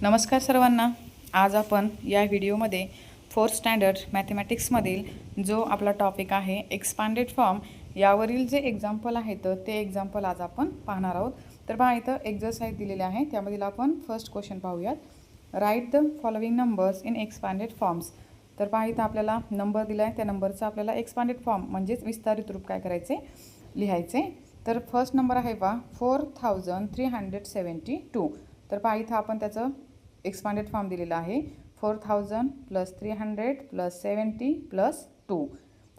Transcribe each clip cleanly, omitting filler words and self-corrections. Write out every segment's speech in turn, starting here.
नमस्कार सर्वांना. आज आपण या व्हिडिओमध्ये 4th स्टँडर्ड मॅथमॅटिक्समधील जो आपला टॉपिक आहे एक्सपांडेड फॉर्म यावरील जे एक्झाम्पल आहेत ते एक्झाम्पल आज आपण पाहणार आहोत. तर पहा इथं एक्झरसाइज दिलेले आहे, त्यामधील आपण फर्स्ट क्वेश्चन पाहूयात. Write the following numbers in expanded forms. तर पहा इथं आपल्याला नंबर दिला आहे, त्या नंबरचा आपल्याला एक्सपांडेड फॉर्म म्हणजेच विस्तारित रूप काय करायचे, लिहायचे. तर फर्स्ट नंबर आहे पहा 4372. तर पहा इथं आपण त्याचं एक्सपांडेड फॉर्म दिलेला आहे 4000 + 300 + 70 + 2.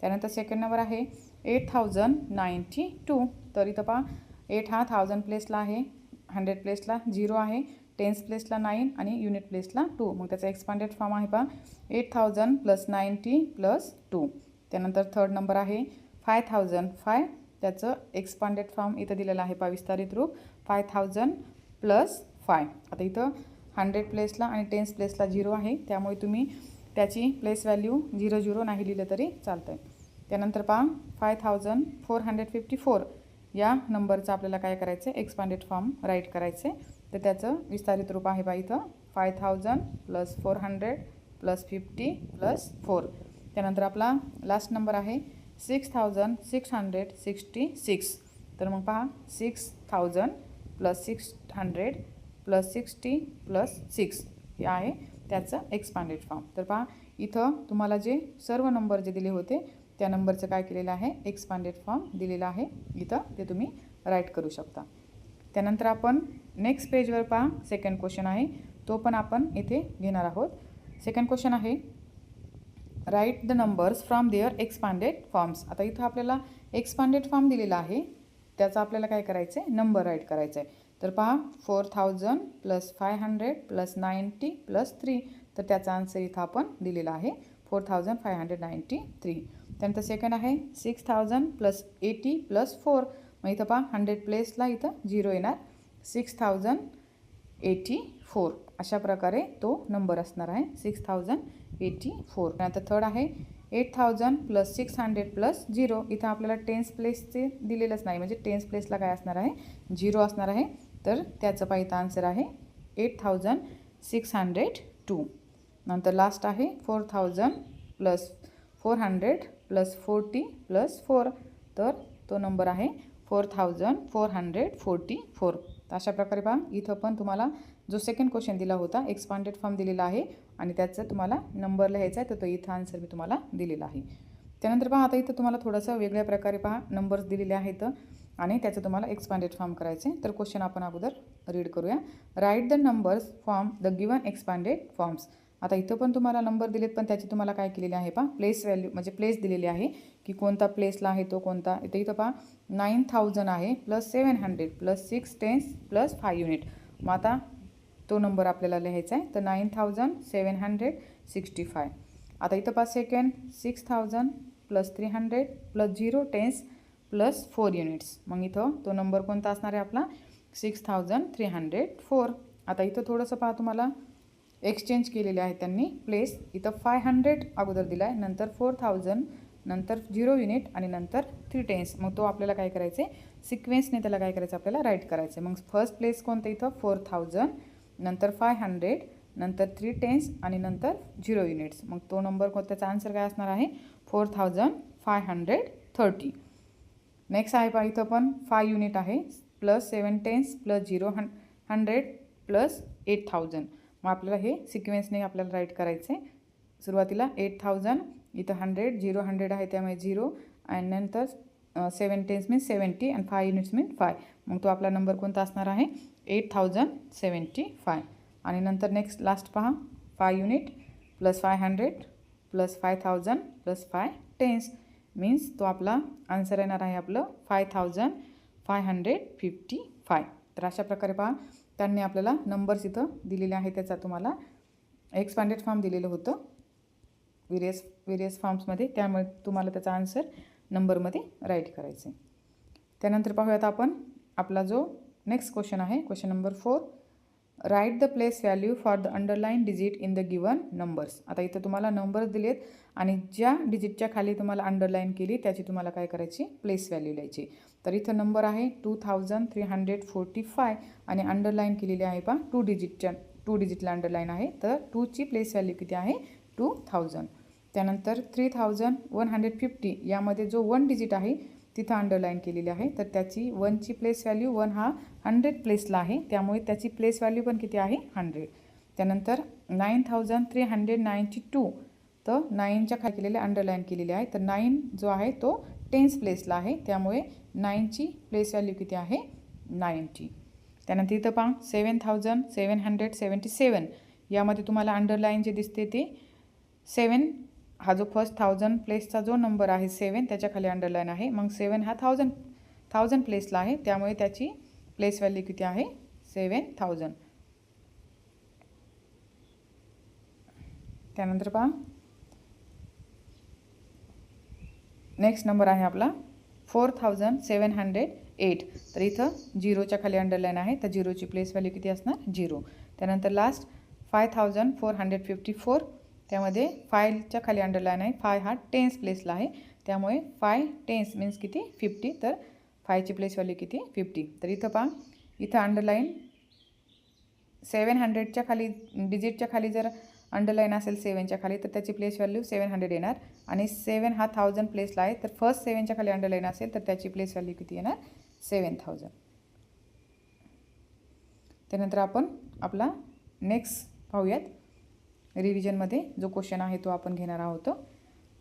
त्यानंतर सेकंड नंबर आहे 8092. तर इथं पहा 8 हा 1000 प्लेसला आहे, 100 प्लेसला 0 आहे, टेन्स प्लेसला 9 आणि युनिट प्लेसला 2. मग त्याचा एक्सपांडेड फॉर्म आहे पहा 8000 + 90 + 2. त्यानंतर थर्ड नंबर आहे 5005. त्याचं एक्सपांडेड फॉर्म इथं दिलेलं आहे पहा विस्तारित रूप 5000 + 5. आता इथं 100 प्लेसला आणि टेन्स प्लेसला 0 आहे, त्यामुळे तुम्ही त्याची प्लेस व्हॅल्यू 00 नाही लिहिलं तरी चालतं आहे. त्यानंतर पहा 5454 या नंबरचं आपल्याला काय करायचं आहे, एक्सपांडेड फॉर्म राईट करायचं आहे. तर त्याचं विस्तारित रूप आहे पहा इथं 5000 + 400 + 50 + 4. त्यानंतर आपला लास्ट नंबर आहे 6666. तर मग पहा 6000 + 600 + 60 + 6 हे आहे त्याचं एक्सपांडेड फॉर्म. तर पहा इथं तुम्हाला जे सर्व नंबर जे दिले होते त्या नंबरचं काय केलेलं आहे, एक्सपांडेड फॉर्म दिलेला आहे. इथं ते तुम्ही राईट करू शकता. त्यानंतर आपण नेक्स्ट पेजवर पहा सेकंड क्वेश्चन आहे, तो पण आपण इथे घेणार आहोत. सेकंड क्वेश्चन आहे write the numbers from their expanded forms. आता इथं आपल्याला एक्सपांडेड फॉर्म दिलेला आहे, त्याचा आपल्याला काय करायचं आहे, नंबर राईट करायचा आहे. तर पहा 4000 + 500 + 90 + 3. तर त्याचा आन्सर इथं आपण दिलेला आहे 4593. त्यानंतर सेकंड आहे 6000 + 80 + 4. मग इथं पहा 100 प्लेसला इथं 0 येणार, 6084. अशा प्रकारे तो नंबर असणार आहे 6084. त्यानंतर थर्ड आहे 8000 + 600 + 0. इथं आपल्याला टेन्स प्लेसचे दिलेलंच नाही, म्हणजे टेन्स प्लेसला काय असणार आहे, 0 असणार आहे. तर त्याचं पाहिजे आन्सर आहे 8602. नंतर लास्ट आहे 4000 + 400 + 40 + 4. तर तो नंबर आहे 4444. तर अशा प्रकारे पहा इथं पण तुम्हाला जो सेकंड क्वेश्चन दिला होता एक्सपांडेड फॉर्म दिलेला आहे आणि त्याचं तुम्हाला नंबर लिहायचा आहे, तर तो इथं आन्सर मी तुम्हाला दिलेला आहे. त्यानंतर पहा आता इथं तुम्हाला थोडंसं वेगळ्या प्रकारे पहा नंबर्स दिलेले आहेत आणि त्याचं तुम्हाला एक्सपांडेड फॉर्म करायचे. तर क्वेश्चन आपण अगोदर रीड करूया. Right the numbers from the given expanded forms. आता इथं पण तुम्हाला नंबर दिलेत, पण त्याची तुम्हाला काय केलेली आहे पहा प्लेस व्हॅल्यू, म्हणजे प्लेस दिलेली आहे की कोणता प्लेसला आहे तो कोणता. इथं पहा 9000 आहे + 700 + 6 टेन्स + 5 युनिट. मग आता तो नंबर आपल्याला लिहायचा आहे, तर 9765. आता इथं पहा सेकंड 6000 + 300 + 0 टेन्स + 4 युनिट्स. मग इथं तो नंबर कोणता असणार आहे आपला 6304. आता इथं थोडंसं पहा तुम्हाला एक्सचेंज केलेले आहे त्यांनी प्लेस. इथं 500 अगोदर दिला आहे, नंतर 4000, नंतर 0 युनिट आणि नंतर 3 टेन्स. मग तो आपल्याला काय करायचं आहे, सिक्वेन्सने त्याला काय करायचं, आपल्याला राईट करायचं आहे. मग फर्स्ट प्लेस कोणतं इथं 4000, नंतर 500, नंतर 3 टेन्स आणि नंतर 0 युनिट्स. मग तो नंबर त्याचा आन्सर काय असणार आहे 4530. नेक्स्ट आहे पहा इथं पण 5 युनिट आहे + 7 टेन्स + 0 100 + 8000. मग आपल्याला हे सिक्वेन्सने आपल्याला राईट करायचं आहे. सुरुवातीला 8000, इथं 100, 0 100 आहे त्यामुळे 0 आणि नंतर 7 टेन्स मीन्स 70 आणि 5 युनिट्स मीन 5. मग तो आपला नंबर कोणता असणार आहे 8075. आणि नंतर नेक्स्ट लास्ट पहा 5 युनिट + 500 + 5000 + 5 टेन्स मीन्स तो आपला आन्सर येणार आहे आपलं 5555. तर अशा प्रकारे पहा त्यांनी आपल्याला नंबर्स इथं दिलेले आहे, त्याचा तुम्हाला एक्सपांडेड फॉर्म दिलेलं होतं वेरियस फॉर्म्समध्ये, त्यामुळे तुम्हाला त्याचा आन्सर नंबरमध्ये राईट करायचं आहे. त्यानंतर पाहूयात आपण आपला जो नेक्स्ट क्वेश्चन आहे question number 4. Write the place value for the underline digit in the given numbers. आता इथं तुम्हाला नंबर्स दिलेत आणि ज्या डिजिटच्या खाली तुम्हाला अंडरलाईन केली त्याची तुम्हाला काय करायची, प्लेस व्हॅल्यू लिहायची. तर इथं नंबर आहे 2345 आणि अंडरलाईन केलेली आहे पहा 2 डिजिटच्या 2 डिजिटला अंडरलाईन आहे, तर 2ची प्लेस व्हॅल्यू किती आहे 2000. त्यानंतर 3150 यामध्ये जो 1 डिजिट आहे तिथं अंडरलाईन केलेली आहे, तर त्याची 1ची प्लेस व्हॅल्यू 1 हा 100 प्लेसला आहे, त्यामुळे त्याची प्लेस व्हॅल्यू पण किती आहे 100. त्यानंतर 9392 तर 9च्या खाली केलेले अंडरलाईन केलेले आहे, तर 9 जो आहे तो 10th प्लेसला आहे, त्यामुळे 9ची प्लेस व्हॅल्यू किती आहे 90. त्यानंतर इथं पहा 7777 यामध्ये तुम्हाला अंडरलाईन जे दिसते ते 7 हा जो फर्स्ट 1000 प्लेसचा जो नंबर आहे 7 त्याच्या खाली अंडरलाईन आहे, मग 7 हा 1000 प्लेसला आहे, त्यामुळे त्याची प्लेस व्हॅल्यू किती आहे 7000. त्यानंतर पहा नेक्स्ट नंबर आहे आपला 4708, तर इथं 0च्या खाली अंडरलाईन आहे, तर 0ची प्लेस व्हॅल्यू किती असणार 0. त्यानंतर लास्ट 5454, त्यामध्ये 5च्या खाली अंडरलाईन आहे, 5 हा 10th प्लेसला आहे, त्यामुळे 5 10th मीन्स किती 50, तर 5ची प्लेस व्हॅल्यू किती 50. तर इथं पहा इथं अंडरलाईन 700च्या खाली डिजिटच्या खाली जर अंडरलाईन असेल 7च्या खाली तर त्याची प्लेस व्हॅल्यू 700 येणार, आणि 7 हा 1000 प्लेसला आहे, तर फर्स्ट 7च्या खाली अंडरलाईन असेल तर त्याची प्लेस व्हॅल्यू किती येणार 7000. त्यानंतर आपण आपला नेक्स्ट पाहूयात. रिव्हिजनमध्ये जो क्वेश्चन आहे तो आपण घेणार आहोत.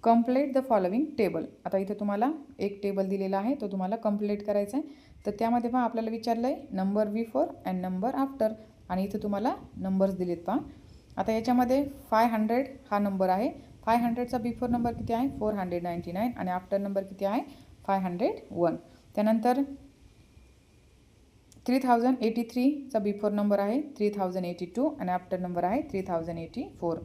Complete the following table. आता इथं तुम्हाला एक टेबल दिलेला आहे, तो तुम्हाला कंप्लीट करायचा आहे. तर त्यामध्ये पहा आपल्याला विचारलं आहे number before and number after, आणि इथं तुम्हाला नंबर्स दिलेत पहा. आता याच्यामध्ये 500 हा नंबर आहे, 500चा बिफोर नंबर किती आहे 499, आणि आफ्टर नंबर किती आहे 501. त्यानंतर 3083चा बिफोर नंबर आहे 3082, आणि आफ्टर नंबर आहे 3084.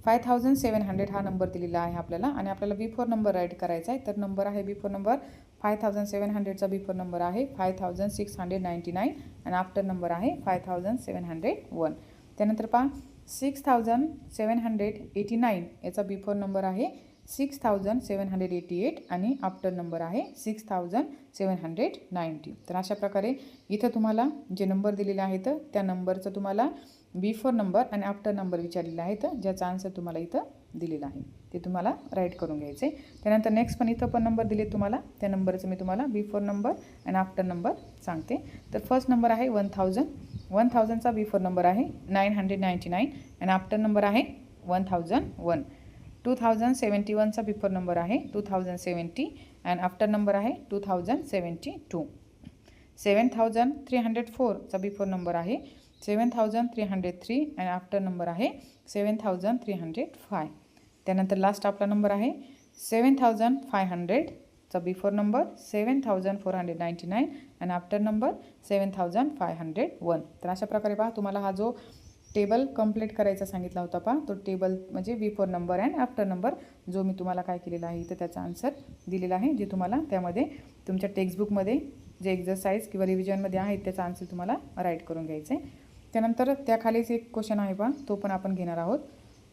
5700 हा नंबर दिलेला आहे आपल्याला, आणि आपल्याला बिफोर नंबर राईट करायचा आहे, तर नंबर आहे बिफोर नंबर 5700चा बिफोर नंबर आहे 5699, आणि आफ्टर नंबर आहे 5701. त्यानंतर पहा 6789 याचा बिफोर नंबर आहे 6788, आणि आफ्टर नंबर आहे 6790. तर अशा प्रकारे इथं तुम्हाला जे नंबर दिलेले आहेत त्या नंबरचं तुम्हाला बिफोर नंबर आणि आफ्टर नंबर विचारलेला आहे, तर ज्याचा आन्सर तुम्हाला इथं दिलेला आहे ते तुम्हाला राईट करून घ्यायचे. त्यानंतर नेक्स्ट पण इथं पण नंबर दिले तुम्हाला, त्या नंबरचं मी तुम्हाला बिफोर नंबर आणि आफ्टर नंबर सांगते. तर फर्स्ट नंबर आहे 1000चा बिफोर नंबर आहे 999, आणि आफ्टर नंबर आहे 1001. 2071चा बिफोर नंबर आहे 2070, आणि आफ्टर नंबर आहे 2072. 7304चा बिफोर नंबर आहे 7303, आणि आफ्टर नंबर आहे 7305. त्यानंतर लास्ट आपला नंबर आहे 7500चा बिफोर नंबर 7499, आणि आफ्टर नंबर 7501. तर अशा प्रकारे पहा तुम्हाला हा जो टेबल कंप्लीट करायचा सांगितला होता पहा, तो टेबल म्हणजे before number and after number जो मी तुम्हाला काय केलेला आहे इथं त्याचा आन्सर दिलेला आहे, जे तुम्हाला त्यामध्ये तुमच्या टेक्स्टबुकमध्ये जे एक्झरसाईज किंवा रिव्हिजनमध्ये आहेत त्याचा आन्सर तुम्हाला राईट करून घ्यायचं आहे. त्यानंतर त्याखालीच एक क्वेश्चन आहे पहा, तो पण आपण घेणार आहोत.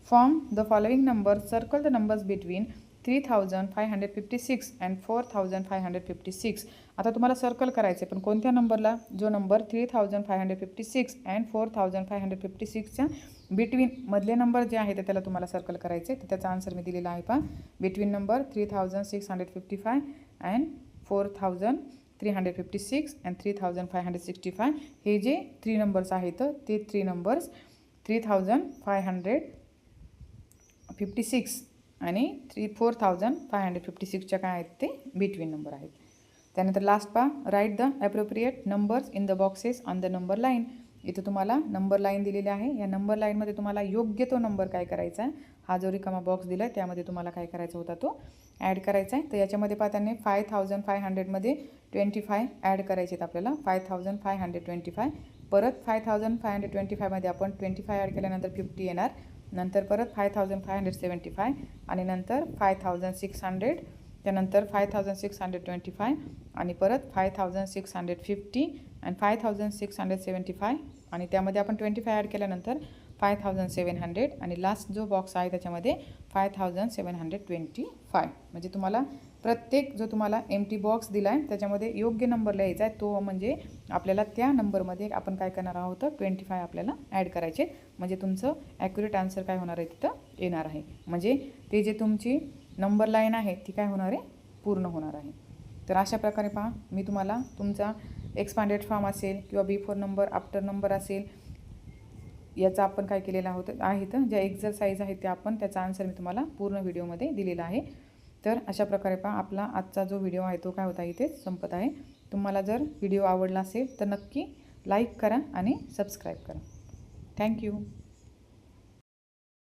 Form the following number, circle the numbers between 3556 and 4556. आता तुम्हाला सर्कल करायचं आहे, पण कोणत्या नंबरला, जो नंबर 3556 अँड 4556च्या बिटवीन मधले नंबर जे आहे त्याला तुम्हाला सर्कल करायचे. तर त्याचा आन्सर मी दिलेला आहे पहा, बिटवीन नंबर 3655 अँड 4356 अँड 3565. हे जे 3 नंबर्स आहेत ते 3 नंबर्स 3556 आणि 4556च्या काय आहेत ते बिटवीन नंबर आहेत. त्यानंतर लास्ट पहा, write the appropriate numbers in the boxes on the number line. इथं तुम्हाला नंबर लाईन दिलेली आहे, या नंबर लाईनमध्ये तुम्हाला योग्य तो नंबर काय करायचा आहे, हा जो रिकामा बॉक्स दिला आहे त्यामध्ये तुम्हाला काय करायचा होता तो ॲड करायचा आहे. तर याच्यामध्ये पहा त्यांनी 5500मध्ये 25 ॲड करायचे आहेत आपल्याला, 5525. परत 5525मध्ये आपण 25 ॲड केल्यानंतर 50 येणार, नंतर परत 5575, आणि नंतर 5600, त्यानंतर 5625, आणि परत 5650 आणि 5675, आणि त्यामध्ये आपण 25 ॲड केल्यानंतर 5700, आणि लास्ट जो बॉक्स आहे त्याच्यामध्ये 5725. म्हणजे तुम्हाला प्रत्येक जो तुम्हाला एम्प्टी बॉक्स दिला आहे त्याच्यामध्ये योग्य नंबर लिहायचा आहे, तो म्हणजे आपल्याला त्या नंबरमध्ये आपण काय करणार आहोत 25 आपल्याला ॲड करायचे, म्हणजे तुमचं ॲक्युरेट आन्सर काय होणार आहे तिथं येणार आहे. म्हणजे ते जे तुमची नंबर लाईन आहे ती काय होणार आहे पूर्ण होणार आहे. तर अशा प्रकारे पहा मी तुम्हाला तुमचा एक्सपांडेड फॉर्म असेल किंवा बिफोर नंबर आफ्टर नंबर असेल याचा आपण काय केलेलं आहोत आहेत ज्या एक्झरसाईज आहेत त्या आपण त्याचा आन्सर मी तुम्हाला पूर्ण व्हिडिओमध्ये दिलेला आहे. तर अशा प्रकारे पहा आपला आजचा जो व्हिडिओ आहे तो काय होता इथेच संपत आहे. तुम्हाला जर व्हिडिओ आवडला असेल तर नक्की लाईक करा आणि सबस्क्राईब करा. थँक्यू.